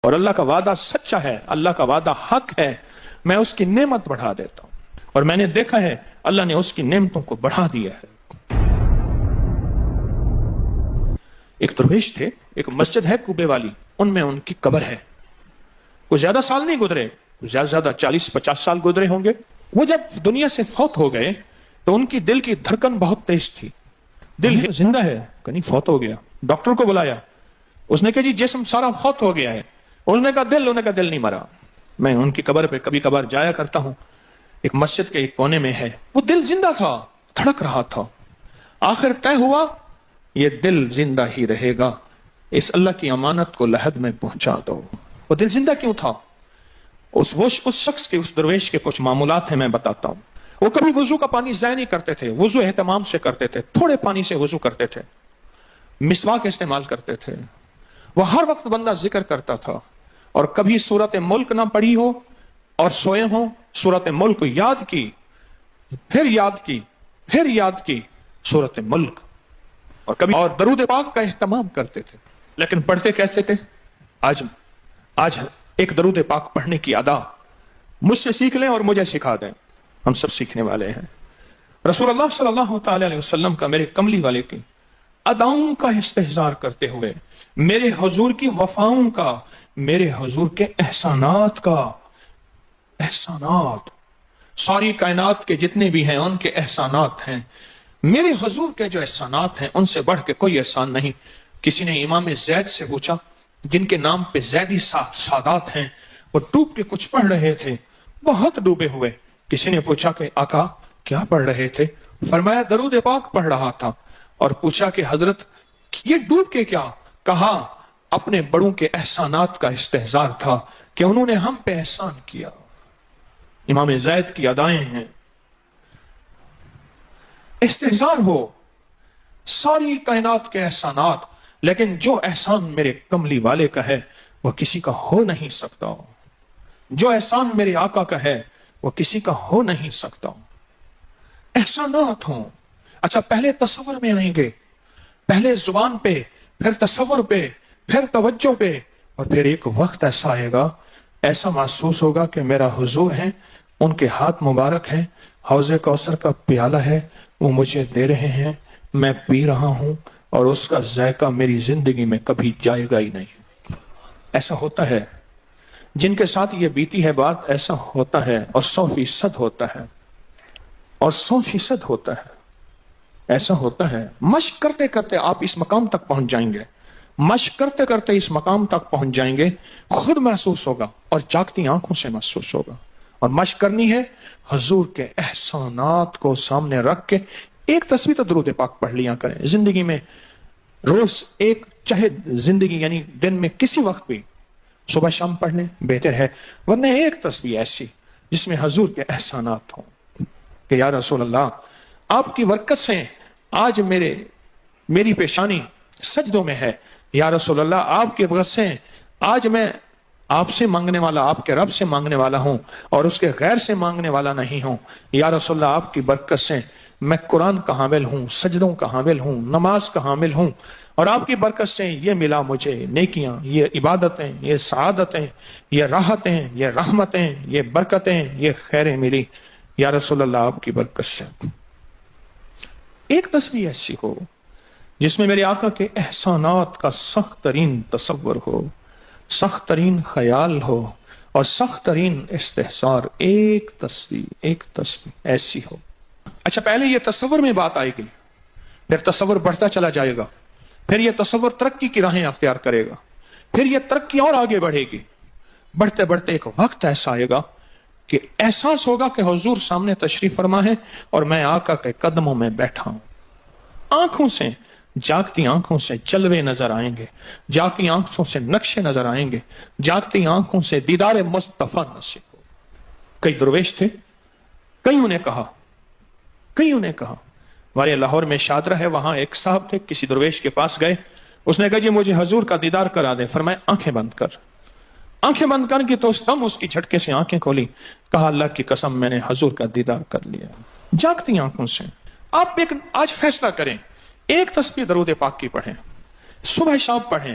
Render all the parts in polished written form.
اور اللہ کا وعدہ سچا ہے، اللہ کا وعدہ حق ہے، میں اس کی نعمت بڑھا دیتا ہوں، اور میں نے دیکھا ہے اللہ نے اس کی نعمتوں کو بڑھا دیا ہے۔ ایک درویش تھے، ایک مسجد ہے کوبے والی، ان میں ان کی قبر ہے۔ وہ زیادہ سال نہیں گزرے، زیادہ زیادہ 40-50 سال گزرے ہوں گے۔ وہ جب دنیا سے فوت ہو گئے تو ان کی دل کی دھڑکن بہت تیز تھی، دل زندہ ہے کہ نہیں فوت ہو گیا۔ ڈاکٹر کو بلایا، اس نے کہا جی جسم سارا فوت ہو گیا ہے۔ انہوں نے کہا دل نہیں مرا۔ میں ان کی قبر پہ کبھی کبھار جایا کرتا ہوں، ایک مسجد کے ایک کونے میں ہے، وہ دل زندہ تھا، دھڑک رہا تھا۔ آخر طے ہوا یہ دل زندہ ہی رہے گا، اس اللہ کی امانت کو لحد میں پہنچا دو۔ وہ دل زندہ کیوں تھا؟ اس شخص کے، اس درویش کے کچھ معمولات ہیں، میں بتاتا ہوں۔ وہ کبھی وضو کا پانی ضائع نہیں کرتے تھے، وضو اہتمام سے کرتے تھے، تھوڑے پانی سے وضو کرتے تھے، مسواک استعمال کرتے تھے۔ وہ ہر وقت بندہ ذکر کرتا تھا، اور کبھی سورت ملک نہ پڑھی ہو اور سوئے ہوں، سورت ملک یاد کی، پھر یاد کی، پھر یاد کی سورت ملک، اور کبھی اور درود پاک کا اہتمام کرتے تھے۔ لیکن پڑھتے کیسے تھے؟ آج ایک درود پاک پڑھنے کی ادا مجھ سے سیکھ لیں اور مجھے سکھا دیں، ہم سب سیکھنے والے ہیں۔ رسول اللہ صلی اللہ تعالی علیہ وسلم کا، میرے کملی والے کی اداؤں کا استحضار کرتے ہوئے، میرے حضور کی وفاؤں کا، میرے حضور کے احسانات کا، احسانات ساری کائنات کے جتنے بھی ہیں ان کے احسانات ہیں، میرے حضور کے جو احسانات ہیں ان سے بڑھ کے کوئی احسان نہیں۔ کسی نے امام زید سے پوچھا، جن کے نام پہ زیدی سادات ہیں، وہ ڈوب کے کچھ پڑھ رہے تھے، بہت ڈوبے ہوئے۔ کسی نے پوچھا کہ آقا کیا پڑھ رہے تھے؟ فرمایا درود پاک پڑھ رہا تھا۔ اور پوچھا کہ حضرت یہ ڈوب کے کیا؟ کہا اپنے بڑوں کے احسانات کا استحضار تھا کہ انہوں نے ہم پہ احسان کیا۔ امام زید کی ادائیں ہیں، استحضار ہو ساری کائنات کے احسانات، لیکن جو احسان میرے کملی والے کا ہے وہ کسی کا ہو نہیں سکتا، جو احسان میرے آقا کا ہے وہ کسی کا ہو نہیں سکتا۔ احسانات ہوں۔ اچھا پہلے تصور میں آئیں گے، پہلے زبان پہ، پھر تصور پہ، پھر توجہ پہ، اور پھر ایک وقت ایسا آئے گا، ایسا محسوس ہوگا کہ میرا حضور ہے، ان کے ہاتھ مبارک ہیں، حوض کوثر کا پیالہ ہے، وہ مجھے دے رہے ہیں، میں پی رہا ہوں، اور اس کا ذائقہ میری زندگی میں کبھی جائے گا ہی نہیں۔ ایسا ہوتا ہے، جن کے ساتھ یہ بیتی ہے بات، ایسا ہوتا ہے، اور 100% ہوتا ہے، اور 100% ہوتا ہے، ایسا ہوتا ہے۔ مشق کرتے کرتے آپ اس مقام تک پہنچ جائیں گے، مشق کرتے کرتے اس مقام تک پہنچ جائیں گے، خود محسوس ہوگا اور جاگتی آنکھوں سے محسوس ہوگا۔ اور مشق کرنی ہے حضور کے احسانات کو سامنے رکھ کے، ایک تصویر تو درود پاک پڑھ لیا کریں زندگی میں، روز ایک، چاہے زندگی یعنی دن میں کسی وقت بھی صبح شام پڑھ لیں بہتر ہے، ورنہ ایک تصویر ایسی جس میں حضور کے احسانات ہوں کہ یا رسول اللہ آپ کی برکت سے آج میری پیشانی سجدوں میں ہے، یا رسول اللہ آپ کی برکت سے آج میں آپ سے مانگنے والا، آپ کے رب سے مانگنے والا ہوں، اور اس کے غیر سے مانگنے والا نہیں ہوں، یا رسول اللہ آپ کی برکت سے میں قرآن کا حامل ہوں، سجدوں کا حامل ہوں، نماز کا حامل ہوں، اور آپ کی برکت سے یہ ملا مجھے نیکیاں، یہ عبادتیں، یہ سعادتیں، یہ راحتیں، یہ رحمتیں، یہ برکتیں، یہ خیریں ملی، یا رسول اللہ آپ کی برکت سے۔ ایک تصویر ایسی ہو جس میں میرے آقا کے احسانات کا سخت ترین تصور ہو، سخت ترین خیال ہو، اور سخت ترین استحضار، ایک تصویر ایسی ہو۔ اچھا پہلے یہ تصور میں بات آئے گی، پھر تصور بڑھتا چلا جائے گا، پھر یہ تصور ترقی کی راہیں اختیار کرے گا، پھر یہ ترقی اور آگے بڑھے گی، بڑھتے بڑھتے ایک وقت ایسا آئے گا کہ احساس ہوگا کہ حضور سامنے تشریف فرما ہے اور میں آقا کے قدموں میں بیٹھا ہوں۔ آنکھوں سے، جاگتی آنکھوں سے جلوے نظر آئیں گے، جاگتی آنکھوں سے نقشے نظر آئیں گے، جاگتی آنکھوں سے دیدار مصطفیٰ نصیب ہو۔ کئی درویش تھے، کئیوں نے کہا ہمارے لاہور میں شادرہ ہے، وہاں ایک صاحب تھے، کسی درویش کے پاس گئے، اس نے کہا جی مجھے حضور کا دیدار کرا دیں۔ فرمایا آنکھیں بند کر۔ آنکھیں بند کر کی تو اس دم اس کی جھٹکے سے آنکھیں کھولی، کہا اللہ کی قسم میں نے حضور کا دیدار کر لیا۔ جاگتی آنکھوں سے آپ آج فیصلہ کریں، ایک تسبیح درود پاک کی پڑھیں، صبح شام پڑھیں،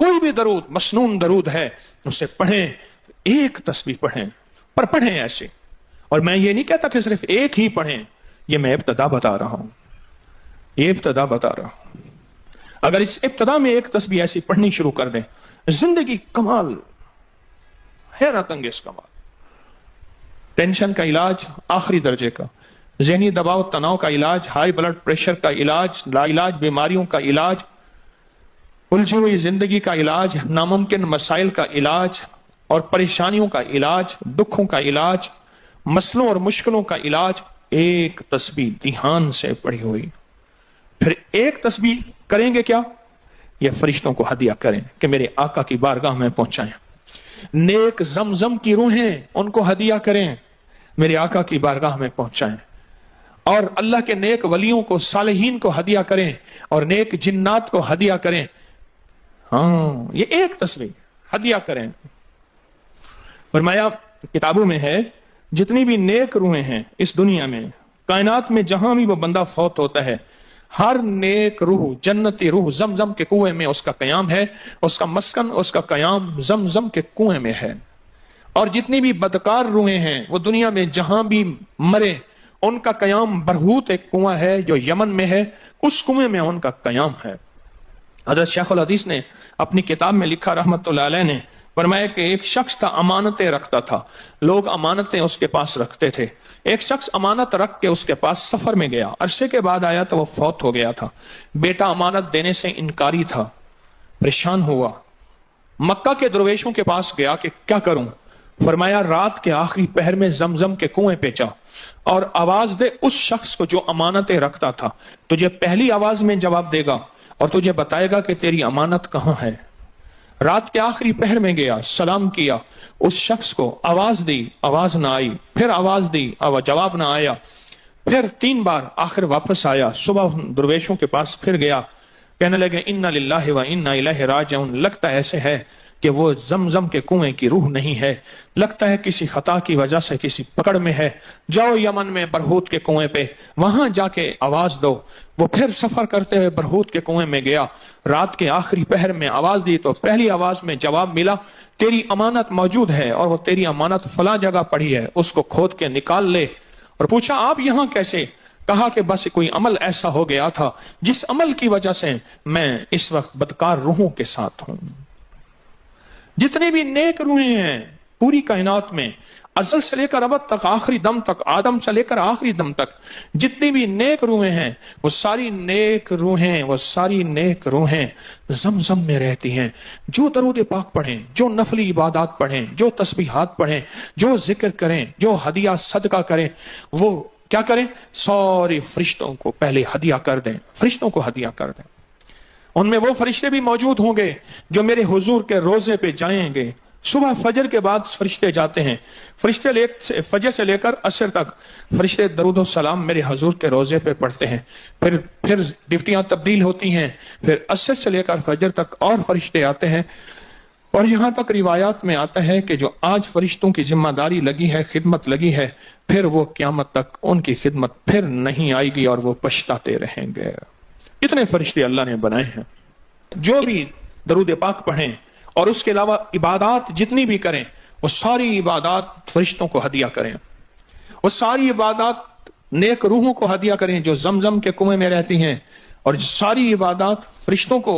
کوئی بھی درود مسنون درود ہے اسے پڑھیں، ایک تسبیح پڑھیں، پر پڑھیں ایسے. اور میں یہ نہیں کہتا کہ صرف ایک ہی پڑھیں، یہ میں ابتدا بتا رہا ہوں، یہ ابتدا بتا رہا ہوں. اگر اس ابتدا میں ایک تسبیح ایسی پڑھنی شروع کر دیں، زندگی کمال، حیرت انگیز کمال. ٹینشن کا علاج آخری درجے کا، ذہنی دباؤ تناؤ کا علاج، ہائی بلڈ پریشر کا علاج، لا علاج بیماریوں کا علاج، الجھی ہوئی زندگی کا علاج، ناممکن مسائل کا علاج اور پریشانیوں کا علاج، دکھوں کا علاج، مسئلوں اور مشکلوں کا علاج ایک تسبیح دھیان سے پڑھی ہوئی. پھر ایک تسبیح کریں گے کیا؟ یہ فرشتوں کو ہدیہ کریں کہ میرے آقا کی بارگاہ میں پہنچائیں. نیک زمزم کی روحیں ان کو ہدیہ کریں، میرے آقا کی بارگاہ میں پہنچائیں. اور اللہ کے نیک ولیوں کو، صالحین کو ہدیہ کریں اور نیک جنات کو ہدیہ کریں. ہاں، یہ ایک تسبیح ہدیہ کریں. فرمایا کتابوں میں ہے جتنی بھی نیک روحیں ہیں اس دنیا میں، کائنات میں جہاں بھی وہ بندہ فوت ہوتا ہے، ہر نیک روح، جنتی روح زمزم کے کنویں میں اس کا قیام ہے، اس کا مسکن، اس کا قیام زمزم کے کنویں میں ہے. اور جتنی بھی بدکار روحیں ہیں وہ دنیا میں جہاں بھی مرے، ان کا قیام برہوت ایک کنواں ہے جو یمن میں ہے، اس کنویں میں ان کا قیام ہے. حضرت شیخ الحدیث نے اپنی کتاب میں لکھا رحمت اللہ علیہ نے، فرمایا کہ ایک شخص تھا، امانتیں رکھتا تھا، لوگ امانتیں اس کے پاس رکھتے تھے. ایک شخص امانت رکھ کے اس کے پاس سفر میں گیا، عرصے کے بعد آیا تو وہ فوت ہو گیا تھا. بیٹا امانت دینے سے انکاری تھا، پریشان ہوا، مکہ کے درویشوں کے پاس گیا کہ کیا کروں. فرمایا رات کے آخری پہر میں زمزم کے کنویں پہ جا اور آواز دے اس شخص کو جو امانتیں رکھتا تھا. تجھے پہلی آواز میں جواب دے گا اور تجھے بتائے گا کہ تیری امانت کہاں ہے. رات کے آخری پہر میں گیا، سلام کیا، اس شخص کو آواز دی، آواز نہ آئی، پھر آواز دی، جواب نہ آیا، پھر 3 بار، آخر واپس آیا. صبح درویشوں کے پاس پھر گیا، کہنے لگے انا للہ و انا الیہ راجعون. لگتا ایسے ہے کہ وہ زمزم کے کنویں کی روح نہیں ہے، لگتا ہے کسی خطا کی وجہ سے کسی پکڑ میں ہے. جاؤ یمن میں برہوت کے کنویں پہ، وہاں جا کے آواز دو. وہ پھر سفر کرتے ہوئے برہوت کے کنویں میں گیا، رات کے آخری پہر میں آواز دی تو پہلی آواز میں جواب ملا، تیری امانت موجود ہے اور وہ تیری امانت فلاں جگہ پڑی ہے، اس کو کھود کے نکال لے. اور پوچھا آپ یہاں کیسے؟ کہا کہ بس کوئی عمل ایسا ہو گیا تھا جس عمل کی وجہ سے میں اس وقت بدکار روحوں کے ساتھ ہوں. جتنے بھی نیک روحیں ہیں پوری کائنات میں، ازل سے لے کر ابد تک، آخری دم تک، آدم سے لے کر آخری دم تک، جتنی بھی نیک روحیں ہیں وہ ساری نیک روحیں، وہ ساری نیک روحیں زمزم میں رہتی ہیں. جو درود پاک پڑھیں، جو نفلی عبادات پڑھیں، جو تسبیحات پڑھیں، جو ذکر کریں، جو ہدیہ صدقہ کریں، وہ کیا کریں؟ سارے فرشتوں کو پہلے ہدیہ کر دیں، فرشتوں کو ہدیہ کر دیں. ان میں وہ فرشتے بھی موجود ہوں گے جو میرے حضور کے روزے پہ جائیں گے. صبح فجر کے بعد فرشتے جاتے ہیں، فرشتے فجر سے لے کر عصر تک فرشتے درود و سلام میرے حضور کے روزے پہ پڑھتے ہیں. پھر ڈیوٹیاں تبدیل ہوتی ہیں، پھر عصر سے لے کر فجر تک اور فرشتے آتے ہیں. اور یہاں تک روایات میں آتا ہے کہ جو آج فرشتوں کی ذمہ داری لگی ہے، خدمت لگی ہے، پھر وہ قیامت تک ان کی خدمت پھر نہیں آئے گی اور وہ پچھتاتے رہیں گے. اتنے فرشتے اللہ نے بنائے ہیں. جو بھی درود پاک پڑھیں اور اس کے علاوہ عبادات جتنی بھی کریں، وہ ساری عبادات فرشتوں کو ہدیہ کریں. وہ ساری عبادات نیک روحوں کو ہدیہ کریں جو زمزم کے کنویں میں رہتی ہیں، اور ساری عبادات فرشتوں کو،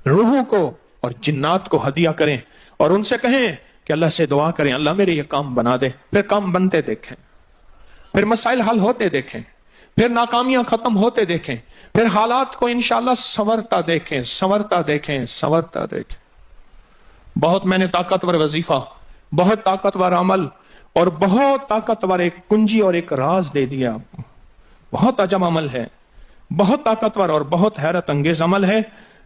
روحوں کو اور جنات کو ہدیہ کریں. اور ان سے کہیں کہ اللہ سے دعا کریں، اللہ میرے یہ کام بنا دے. پھر کام بنتے دیکھیں، پھر مسائل حل ہوتے دیکھیں، پھر ناکامیاں ختم ہوتے دیکھیں، پھر حالات کو انشاءاللہ سنورتا دیکھیں، سنورتا دیکھیں، سنورتا دیکھیں. بہت میں نے طاقتور وظیفہ، بہت طاقتور عمل اور بہت طاقتور ایک کنجی اور ایک راز دے دیا آپ کو. بہت عجب عمل ہے، بہت طاقتور اور بہت حیرت انگیز عمل ہے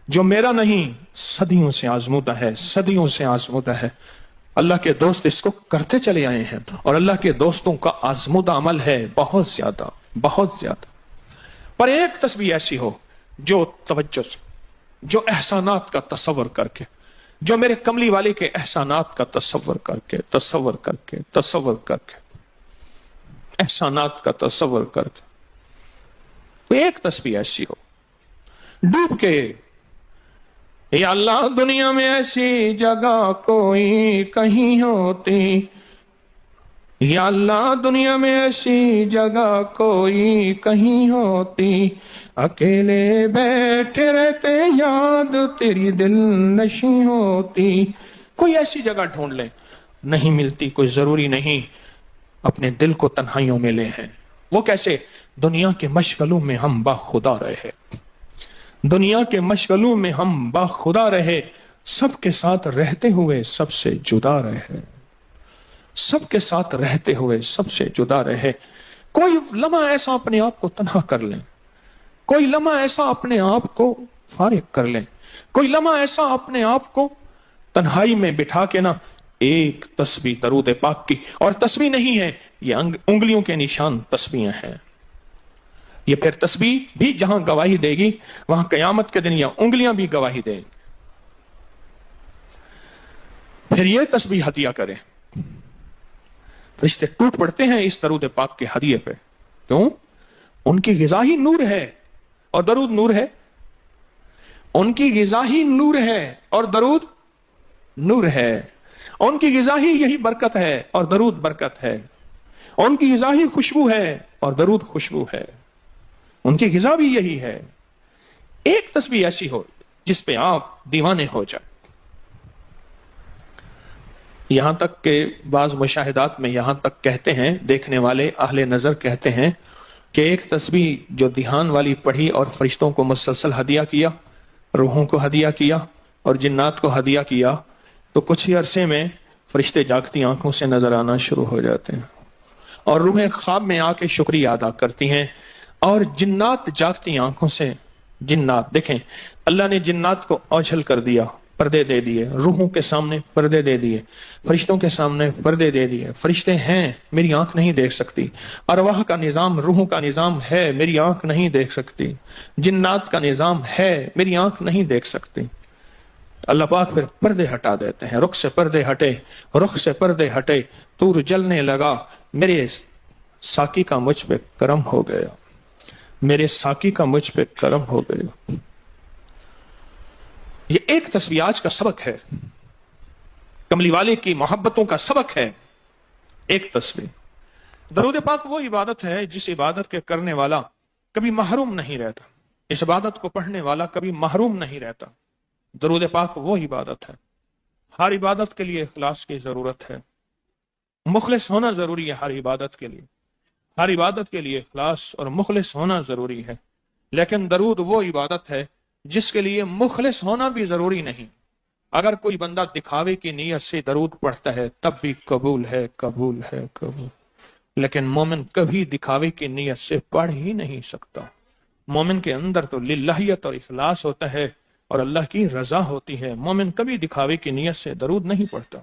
جو میرا نہیں، صدیوں سے آزمودہ ہے، صدیوں سے آزمودہ ہے. اللہ کے دوست اس کو کرتے چلے آئے ہیں اور اللہ کے دوستوں کا آزمودہ عمل ہے بہت زیادہ، بہت زیادہ. پر ایک تسبیح ایسی ہو جو توجہ سے، جو احسانات کا تصور کر کے، جو میرے کملی والے کے احسانات کا تصور کر کے، تصور کر کے، تصور کر کے، احسانات کا تصور کر کے، کوئی ایک تسبیح ایسی ہو ڈوب کے یا اللہ دنیا میں ایسی جگہ کوئی کہیں ہوتی، یا اللہ دنیا میں ایسی جگہ کوئی کہیں ہوتی، اکیلے بیٹھے رہتے یاد تیری دل نشیں ہوتی۔ کوئی ایسی جگہ ڈھونڈ لیں، نہیں ملتی، کوئی ضروری نہیں اپنے دل کو تنہائیوں میں لے ہیں۔ وہ کیسے؟ دنیا کے مشغلوں میں ہم باخدا رہے، دنیا کے مشغلوں میں ہم باخدا رہے، سب کے ساتھ رہتے ہوئے سب سے جدا رہے، سب کے ساتھ رہتے ہوئے سب سے جدا رہے۔ کوئی لمحہ ایسا اپنے آپ کو تنہا کر لیں، کوئی لمحہ ایسا اپنے آپ کو فارغ کر لیں، کوئی لمحہ ایسا اپنے آپ کو تنہائی میں بٹھا کے نا ایک تسبیح درود پاک کی، اور تسبیح نہیں ہے یہ انگلیوں کے نشان تسبیحیں ہیں، یہ پھر تسبیح بھی جہاں گواہی دے گی وہاں قیامت کے دن یہ انگلیاں بھی گواہی دیں گی۔ پھر یہ تسبیح ہدیہ کریں، رشتے ٹوٹ پڑتے ہیں اس درود پاک کے ہدیے پہ، کیوں؟ ان کی غذا ہی نور ہے اور درود نور ہے، ان کی غذا ہی نور ہے اور درود نور ہے، ان کی غذا ہی یہی برکت ہے اور درود برکت ہے، ان کی غذا ہی خوشبو ہے اور درود خوشبو ہے، ان کی غذا بھی یہی ہے۔ ایک تسبیح ایسی ہو جس پہ آپ دیوانے ہو جائیں، یہاں تک کہ بعض مشاہدات میں یہاں تک کہتے ہیں، دیکھنے والے اہل نظر کہتے ہیں کہ ایک تسبیح جو دھیان والی پڑھی اور فرشتوں کو مسلسل ہدیہ کیا، روحوں کو ہدیہ کیا اور جنات کو ہدیہ کیا، تو کچھ ہی عرصے میں فرشتے جاگتی آنکھوں سے نظر آنا شروع ہو جاتے ہیں اور روحیں خواب میں آ کے شکریہ ادا کرتی ہیں، اور جنات جاگتی آنکھوں سے، جنات دیکھیں اللہ نے جنات کو اوجھل کر دیا، پردے دے دیے، روحوں کے سامنے پردے دے دیے، فرشتوں کے سامنے پردے دے دیے۔ فرشتے ہیں، میری آنکھ نہیں دیکھ سکتی، ارواح کا نظام، روحوں کا نظام ہے، میری آنکھ نہیں دیکھ سکتی، جنات کا نظام ہے، میری آنکھ نہیں دیکھ سکتی۔ اللہ پاک پھر پردے ہٹا دیتے ہیں، رخ سے پردے ہٹے، رخ سے پردے ہٹے، تور جلنے لگا، میرے ساقی کا مجھ پہ کرم ہو گیا، میرے ساقی کا مجھ پہ کرم ہو گیا۔ یہ ایک تسبیح آج کا سبق ہے، کملی والے کی محبتوں کا سبق ہے، ایک تسبیح۔ درود پاک وہ عبادت ہے جس عبادت کے کرنے والا کبھی محروم نہیں رہتا، اس عبادت کو پڑھنے والا کبھی محروم نہیں رہتا۔ درود پاک وہ عبادت ہے، ہر عبادت کے لیے اخلاص کی ضرورت ہے، مخلص ہونا ضروری ہے، ہر عبادت کے لیے، ہر عبادت کے لیے اخلاص اور مخلص ہونا ضروری ہے، لیکن درود وہ عبادت ہے جس کے لیے مخلص ہونا بھی ضروری نہیں۔ اگر کوئی بندہ دکھاوے کی نیت سے درود پڑھتا ہے تب بھی قبول ہے، قبول ہے، قبول، لیکن مومن کبھی دکھاوے کی نیت سے پڑھ ہی نہیں سکتا۔ مومن کے اندر تو للہیت اور اخلاص ہوتا ہے اور اللہ کی رضا ہوتی ہے، مومن کبھی دکھاوے کی نیت سے درود نہیں پڑھتا۔